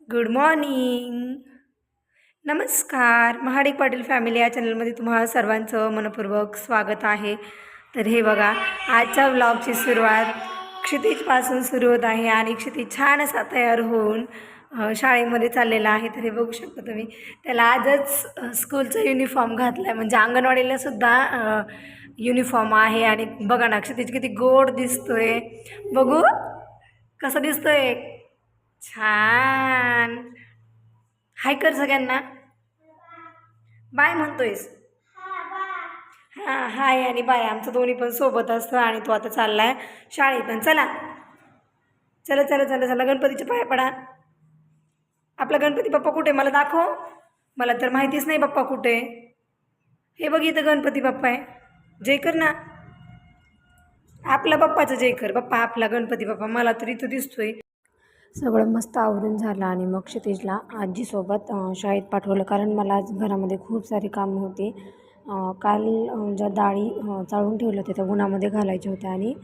Good morning. नमस्कार. Mahadik Patil family या चॅनलमध्ये तुम्हाला सर्वांचं मनपूर्वक स्वागत आहे. तर हे बघा, आजच्या व्लॉगची सुरुवात क्षितिजपासून सुरू होत आहे आणि क्षितिज छान असा तयार होऊन शाळेमध्ये चाललेला आहे. तर हे बघू शकता तुम्ही, त्याला आजच स्कूलचा युनिफॉर्म घातला आहे, म्हणजे अंगणवाडीला सुद्धा युनिफॉर्म आहे. आणि बघा ना, क्षितिज किती गोड दिसतोय. बघू कसा दिसतोय. छान. हाय कर सगळ्यांना. बाय म्हणतोयस. हां, हाय आणि बाय आमचं दोन्ही पण सोबत असतं. आणि तो आता चाललाय शाळेत. पण चला चला चला चला चला, गणपतीच्या पाया पडा. आपला गणपती बाप्पा कुठे मला दाखव. मला तर माहितीच नाही बाप्पा कुठे. हे बघ, इथं गणपती बाप्पा आहे. जय कर ना, आपला बाप्पाचं जय कर. बाप्पा आपला गणपती बाप्पा मला तर इथं दिसतोय. सगळं मस्त आवरून झालं आणि मग क्षितिजला आजीसोबत शाळेत पाठवलं, कारण मला आज घरामध्ये खूप सारी कामं होती. काल ज्या डाळी चाळून ठेवल्या होत्या त्या उन्हामध्ये घालायच्या होत्या आणि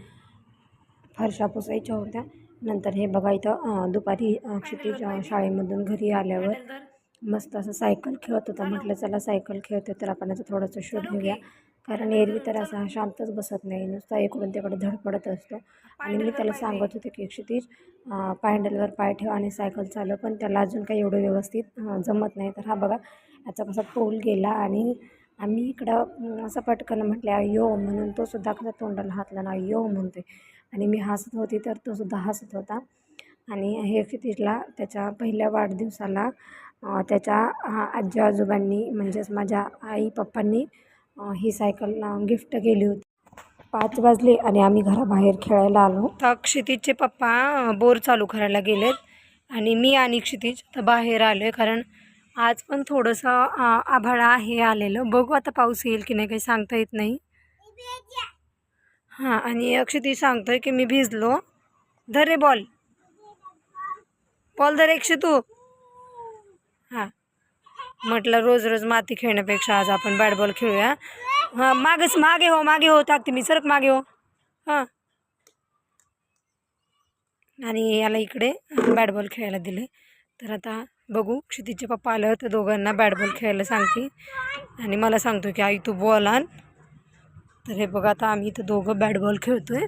फरशा पुसायच्या होत्या. नंतर हे बघा, इथं दुपारी क्षितिज शाळेमधून घरी आल्यावर मस्त असं सायकल खेळत होता. म्हटलं चला सायकल खेळते तर आपण असं थोडंसं शोध घेऊया, कारण एरवी तर असा शांतच बसत नाही, नुसता इकडून तिकडे धडपडत असतो. आणि मी त्याला सांगत होते की क्षितिज पॅन्डलवर पाय ठेव आणि सायकल चालव, पण त्याला अजून काही एवढं व्यवस्थित जमत नाही. तर हा बघा, याचा कसा तोल गेला आणि आम्ही इकडं असं पटकन म्हटलं अय्यो म्हणून, तो सुद्धा कसा तोंडाला हात लावून अय्यो म्हणतोय. आणि मी हसत होती तर तो सुद्धा हसत होता. आणि हे क्षितिजला त्याच्या पहिल्या वाढदिवसाला त्याच्या आजी आजोबांनी, म्हणजेच माझ्या आई पप्पांनी ही सायकल गिफ्ट केली होती. 5 वाजले आणि आम्ही घराबाहेर खेळायला आलो. तर क्षितिजचे पप्पा बोर चालू करायला गेलेत आणि मी आणि क्षितिज तर बाहेर आलो आहे, कारण आज पण थोडंसं आभाळ आहे आलेलं. बघू आता पाऊस येईल की नाही, काही सांगता येत नाही. हां, आणि क्षितिज सांगतोय की मी भिजलो. धर रे बॉल, बॉल धर तू. हां, म्हटलं रोज रोज माती खेळण्यापेक्षा आज आपण बॅट बॉल खेळूया. हां, मागे हो टाकते मी, सरक मागे हो. हां, आणि याला इकडे बॅट बॉल खेळायला दिले. तर आता बघू, क्षितिजचे पप्पा आलं तर दोघांना बॅट बॉल खेळायला सांगते आणि मला सांगतो की आई तू बॉल आण. तर हे बघा, आता आम्ही इथं दोघं बॅट बॉल खेळतोय.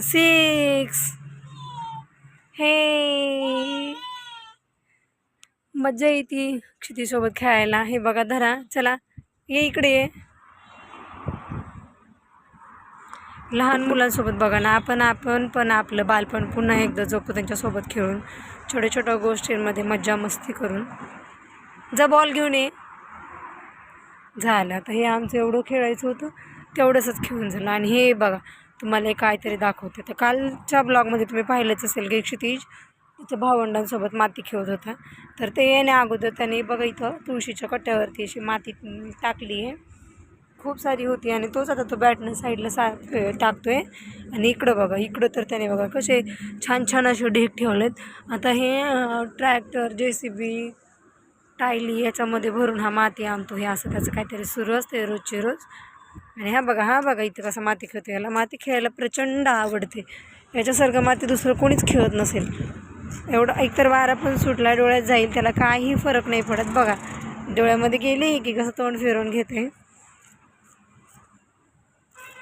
सिक्स. हे मज्जा येते क्षितिजसोबत खेळायला. हे बघा, धरा, चला ये इकडे ये. लहान मुलांसोबत बघा ना, आपण पण आपलं बालपण पुन्हा एकदा जगतो त्यांच्यासोबत खेळून, छोट्या छोट्या गोष्टींमध्ये मज्जा मस्ती करून. जा बॉल घेऊन ये. झालं, आता हे आमचं एवढं खेळायचं होतं तेवढंच खेळून झालं. आणि हे बघा, तुम्हाला हे काहीतरी दाखवते. तर कालच्या ब्लॉगमध्ये तुम्ही पाहिलंच असेल की क्षितिज त्याच्या भावंडांसोबत माती खेळत होता. तर ते येण्या अगोदर त्याने बघा इथं तुळशीच्या कट्ट्यावरती अशी माती टाकली आहे, खूप सारी होती. आणि तोच आता तो बॅटनं साईडला टाकतोय. आणि इकडं बघा, इकडं तर त्याने बघा कसे छान छान असे ढीग ठेवलेत. आता हे ट्रॅक्टर, JCB, टायली याच्यामध्ये भरून हा माती आणतो. हे असं त्याचं काहीतरी सुरू असते रोजचे रोज. आणि हा बघा इथं कसं माती खेळतो. याला माती खेळायला प्रचंड आवडते. याच्यासारखं माती दुसरं कोणीच खेळत नसेल. एवढं एकतर वारा पण सुटला, डोळ्यात जाईल, त्याला काही फरक नाही पडत. बघा, डोळ्यामध्ये गेले की कसं तोंड फिरवून घेते.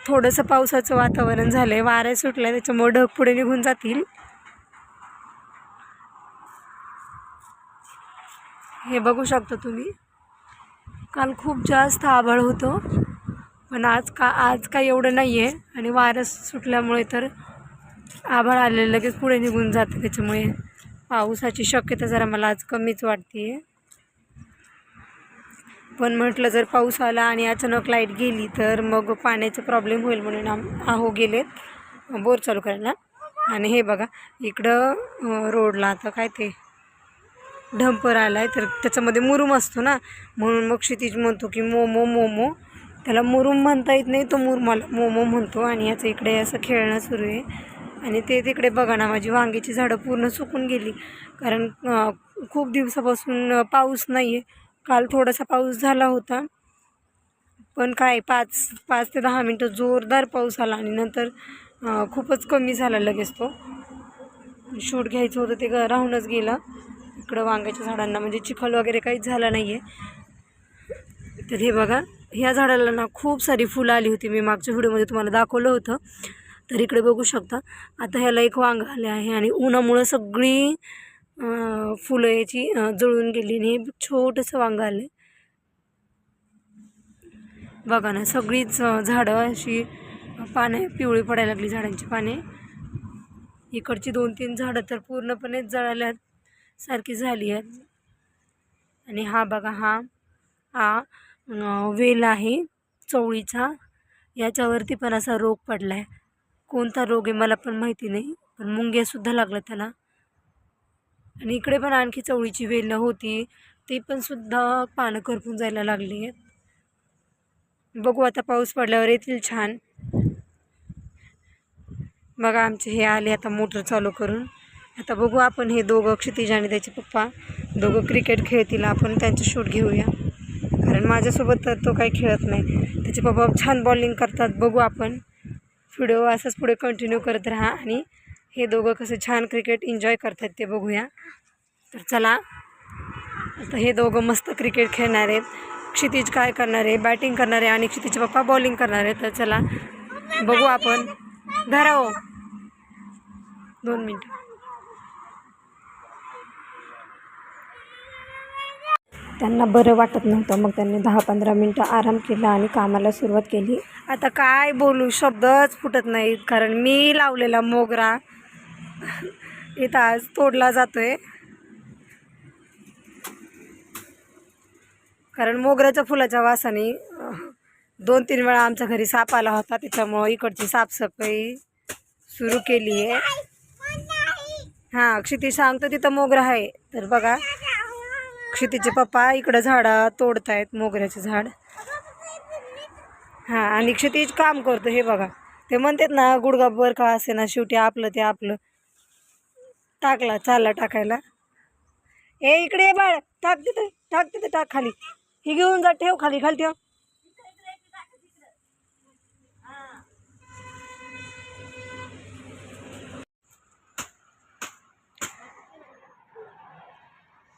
थोडंसं पावसाचं वातावरण झालं आहे, वारा सुटला आहे, त्याच्यामुळे ढग पुढे निघून जातील. हे बघू शकता तुम्ही, काल खूप जास्त आभाळ होतं, पण आज काय एवढं नाही आहे. आणि वारं सुटल्यामुळे तर आभाळ आलेलं लगेच पुढे निघून जातं, त्याच्यामुळे पावसाची शक्यता जरा मला आज कमीच वाटते आहे. पण म्हटलं जर पाऊस आला आणि अचानक लाईट गेली तर मग पाण्याचा प्रॉब्लेम होईल, म्हणून गेलेत बोर चालू करायला. आणि हे बघा, इकडं रोडला आता काय ते ढंपर आला आहे, तर त्याच्यामध्ये मुरुम असतो ना, म्हणून मग क्षितिज म्हणतो की मोमो. त्याला मुरुम म्हणता येत नाही, तो मुरमाला मोमो म्हणतो. आणि याचं इकडे असं खेळणं सुरू आहे. आणि ते तिकडे बघा ना, माझी वांग्याची झाडं पूर्ण सुकून गेली, कारण खूप दिवसापासून पाऊस नाही आहे. काल थोडासा पाऊस झाला होता, पण काय 5 ते 10 मिनटं जोरदार पाऊस आला आणि नंतर खूपच कमी झाला लगेच तो. शूट घ्यायचं होतं ते राहूनच गेलं. इकडं वांग्याच्या झाडांना म्हणजे चिखल वगैरे काहीच झालं नाही आहे. तर हे बघा, ह्या झाडाला ना खूप सारी फुलं आली होती. मी मागच्या व्हिडिओमध्ये तुम्हाला दाखवलं होतं. तर इकडे बघू शकता. आता ह्याला एक वांग आले आहे आणि उन्हामुळं सगळी फुलं याची जळून गेली आणि छोटंसं वांग आलं. बघा ना, सगळीच झाडं अशी पाने पिवळी पडायला लागली, झाडांची पाने. इकडची 2-3 झाडं तर पूर्णपणे जळाल्यात सारखी झाली आहेत. आणि हा बघा, हा वेल आहे चवळीचा. याच्यावरती पण असा रोग पडला आहे. कोणता रोग आहे मला पण माहिती नाही, पण मुंग्यासुद्धा लागला त्याला. आणि इकडे पण आणखी चवळीची वेल होती, ती पण सुद्धा पानं करपून जायला लागली आहेत. बघू आता पाऊस पडल्यावर येतील छान. बघा आमचे हे आले आता मोटर चालू करून. आता बघू आपण हे दोघं, क्षितिज आणि त्याचे पप्पा दोघं क्रिकेट खेळतील. आपण त्यांचं शूट घेऊया, कारण माझ्यासोबत तर तो काही खेळत नाही. त्याचे पप्पा छान बॉलिंग करतात. बघू आपण व्हिडिओ असंच पुढे कंटिन्यू करत राहा आणि हे दोघं कसं छान क्रिकेट एन्जॉय करतात ते बघूया. तर चला, आता हे दोघं मस्त क्रिकेट खेळणार आहेत. क्षितिज काय करणार आहे, बॅटिंग करणार आहे आणि क्षितिजचे पप्पा बॉलिंग करणार आहे. तर चला बघू आपण. धरा हो 2 मिनटं. त्यांना बरं वाटत नव्हतं, मग त्यांनी 10-15 मिनटं आराम केला आणि कामाला सुरुवात केली. आता काय बोलू, शब्दच फुटत नाहीत, कारण मी लावलेला मोगरा इथं आज तोडला जातोय. कारण मोगऱ्याच्या फुलाच्या वासाने 2-3 वेळा आमच्या घरी साप आला होता, त्याच्यामुळं इकडची साफसफाई सुरू केली आहे. हां, क्षितिज सांगतो तिथं मोगरा आहे. तर बघा, क्षितिजचे पप्पा इकडं झाडं तोडतायत, मोगऱ्याचे झाड. हां, आणि क्षितिज काम करतो. हे बघा, ते म्हणतात ना, गुडघाभर का असे ना, शेवटी आपलं ते आपलं. टाकला, चालला टाकायला. इकडे ये बाळ, टाक तिथे टाक खाली. ही घेऊन जा, ठेव खाली ठेव.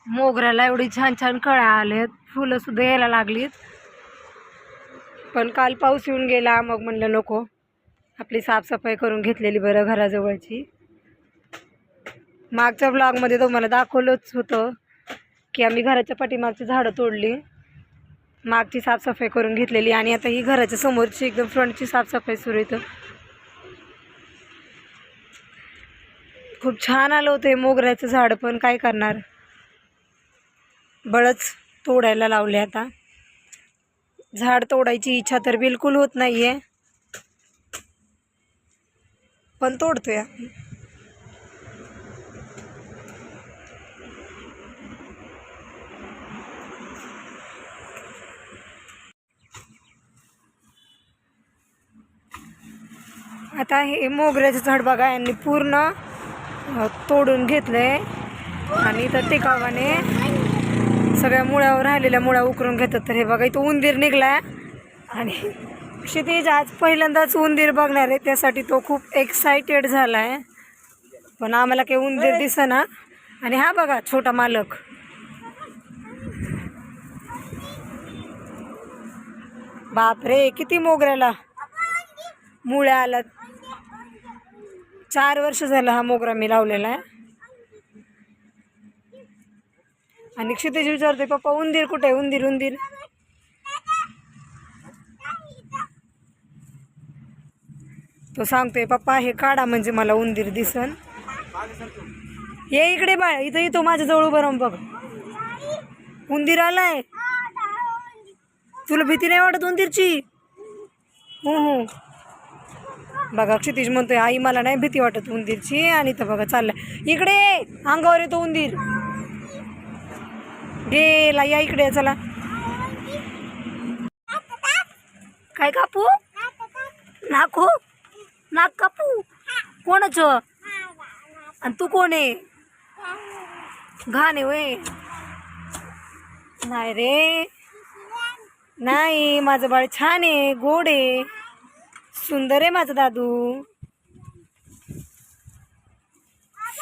मोगऱ्याला एवढी छान छान कळ्या आल्यात, फुलं सुद्धा यायला लागलीत. पण काल पाऊस येऊन गेला, मग म्हणलं नको, आपली साफसफाई करून घेतलेली बरं घराजवळची. मागच्या ब्लॉगमध्ये तुम्हाला दाखवलंच होतं की आम्ही घराच्या पाठीमागची झाडं तोडली, मागची साफसफाई करून घेतलेली आणि आता ही घराच्या समोरची एकदम फ्रंटची साफसफाई सुरू आहे. खूप छान आलं होतं हे मोगऱ्याचं झाड, पण काय करणार, बळच तोडायला लावले. आता झाड तोडायची इच्छा तर बिलकुल होत नाही आहे, पण तोडतोय. आता हे मोगऱ्याचं झाड बघा, यांनी पूर्ण तोडून घेतलंय आणि तर टिकावाने सगळ्या मुळ्यावर राहिलेल्या मुळ्या उकरून घेतात. तर हे बघा, इथं उंदीर निघलाय आणि क्षितिज आज पहिल्यांदाच उंदीर बघणार आहे, त्यासाठी तो खूप एक्साइटेड झालाय. पण आम्हाला काही उंदीर दिसेना. आणि हा बघा छोटा मालक, बापरे किती मोगऱ्याला मुळ्या आल्यात. 4 वर्ष झालं हा मोगरा मी लावलेला आहे. आणि क्षितिज विचारते, पप्पा उंदीर कुठे आहे, उंदीर उंदीर. तो सांगतोय, पप्पा हे काढा म्हणजे मला उंदीर दिसन. ये इकडे बाळ, इथं येतो माझ्या जवळ उभं राहून बघ, उंदीर आलाय. तुला भीती नाही वाटत उंदीरची? हो. बघा क्षितिज म्हणतोय, आई मला नाही भीती वाटत उंदीरची. आणि तर बघा चाललाय इकडे, अंगावर येतो उंदीर. गेला, या इकडे चला. काय कापू? नाकू, नाक कापू? कोणाचं? आणि तू कोण आहे? घाण आहे वय? नाही रे, नाही, माझं बाळ छान आहे, गोड आहे, सुंदर आहे माझं दादू.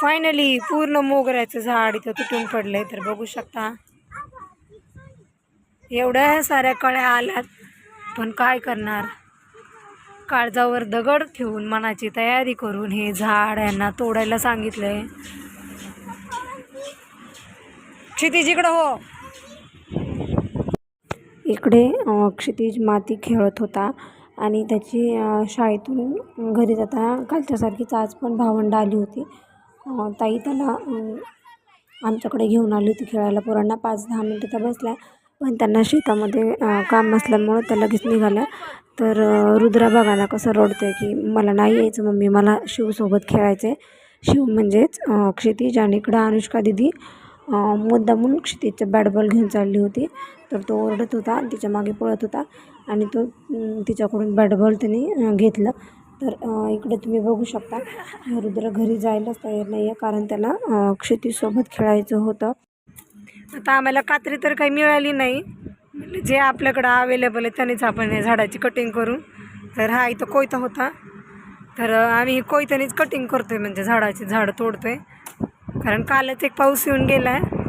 फायनली पूर्ण मोगऱ्याचं झाड इथं तुटून पडलंय, तर बघू शकता. एवढ्या साऱ्या कळ्या आल्यात, पण काय करणार. काळजावर दगड ठेवून मनाची तयारी करून हे झाड यांना तोडायला सांगितलंय. क्षितिज इकडं हो. इकडे क्षितिज माती खेळत होता आणि त्याची शाळेतून घरी जाताना कालच्यासारखीच आज पण भावंड आली होती. ताई त्याला आमच्याकडे घेऊन आली होती खेळायला. पोरांना 5-10 मिनटं तर बसल्या, पण त्यांना शेतामध्ये काम असल्यामुळं त्या लगेच निघाल्या. तर रुद्रा बघायला कसं रडतोय की मला नाही यायचं मम्मी, मला शिवसोबत खेळायचं आहे. शिव म्हणजेच क्षितिज. आणि इकडं अनुष्का दिदी मुद्दामून क्षितिजचं बॅट बॉल घेऊन चालली होती. तर तो ओरडत होता, तिच्या मागे पळत होता आणि तो तिच्याकडून बॅट बॉल त्याने घेतलं. तर इकडे तुम्ही बघू शकता रुद्र घरी जायलाच तयार नाही आहे, कारण त्याला क्षितिजसोबत खेळायचं होतं. आता आम्हाला कात्री तर काही मिळाली नाही, जे आपल्याकडं अवेलेबल आहे त्यानेच आपण या झाडाची कटिंग करू. तर हा इथं कोयता होता, तर आम्ही कोयत्यानेच कटिंग करतो आहे, म्हणजे झाडं तोडतो आहे. कारण कालच एक पाऊस येऊन गेला आहे.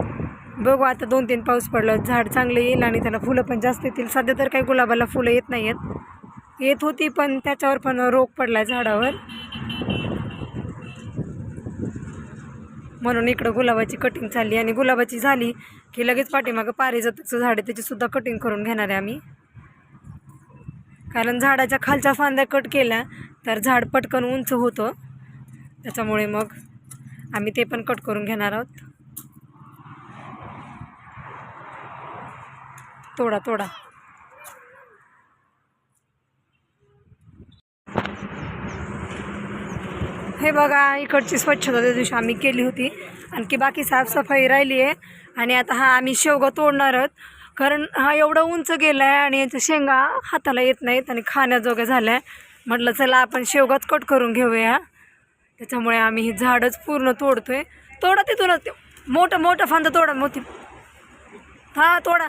बघू आता 2-3 पाऊस पडलं झाड चांगलं येईल आणि त्याला फुलं पण जास्त येतील. सध्या तर काही गुलाबाला फुलं येत नाही आहेत, येत होती पण त्याच्यावर पण रोग पडला आहे झाडावर, म्हणून इकडं गुलाबाची कटिंग चालली. आणि गुलाबाची झाली की लगेच पाठीमागं पारिजातचं झाड आहे त्याचीसुद्धा कटिंग करून घेणार आहे आम्ही. कारण झाडाच्या खालच्या फांद्या कट केल्या तर झाड पटकन उंच होतं, त्याच्यामुळे मग आम्ही ते पण कट करून घेणार आहोत. तोडा. हे बघा, इकडची स्वच्छता त्या दिवशी आम्ही केली होती, आणखी बाकी साफसफाई राहिली आहे. आणि आता हा आम्ही शेवगा तोडणार आहोत, कारण हा एवढा उंच गेला आहे आणि याच्या शेंगा हाताला येत नाहीत आणि खाण्याजोग्या झाल्या. म्हटलं चला आपण शेवगाच कट करून घेऊया, त्याच्यामुळे आम्ही ही झाडच पूर्ण तोडतोय. तोडा तिथूनच मोठं फांद तोडा, मोठी. हा तोडा.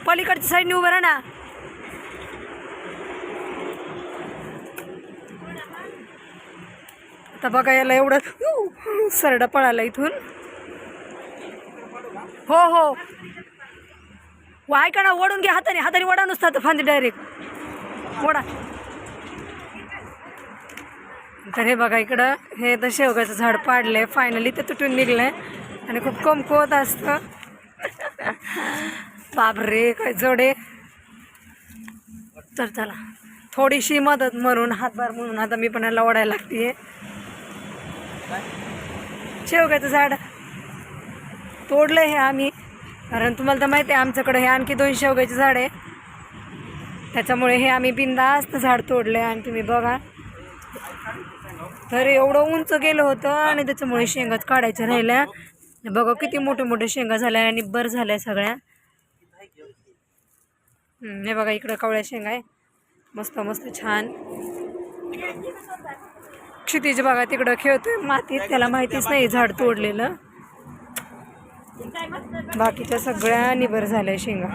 पलीकडच्या साईडने उभं राहा ना. आता बघा याला एवढं सरडा पळाला इथून. हो ऐका ना, ओढून घ्या हाताने वडा नुसता फांदी डायरेक्ट ओढा. तर हे बघा इकडं हे तर शेवगाचं झाड पाडलंय, फायनली ते तुटून निघलंय आणि खूप कमकुवत असतं. बापरे काय जडे. तर चला थोडीशी मदत म्हणून, हातभार म्हणून आता मी पण याला ओढायला लागते. शेवगाचं झाड तोडलं हे आम्ही, कारण तुम्हाला तर माहिती आहे आमच्याकडे हे आणखी 2 शेवगाचे झाड आहे, त्याच्यामुळे हे आम्ही बिनधास्त झाड तोडले. आणि तुम्ही बघा तर एवढं उंच गेलं होतं आणि त्याच्यामुळे शेंगाच काढायच्या राहिल्या. बघा किती मोठे शेंगा झाल्या आणि बर झाल्या सगळ्या. हे बघा इकडं कवळ्या शेंगा आहे, मस्त छान. क्षितिज बघा तिकडं खेळतोय मातीत, त्याला माहितीच नाही झाड तोडलेलं. बाकीच्या सगळ्या निबर झाल्या शेंगा.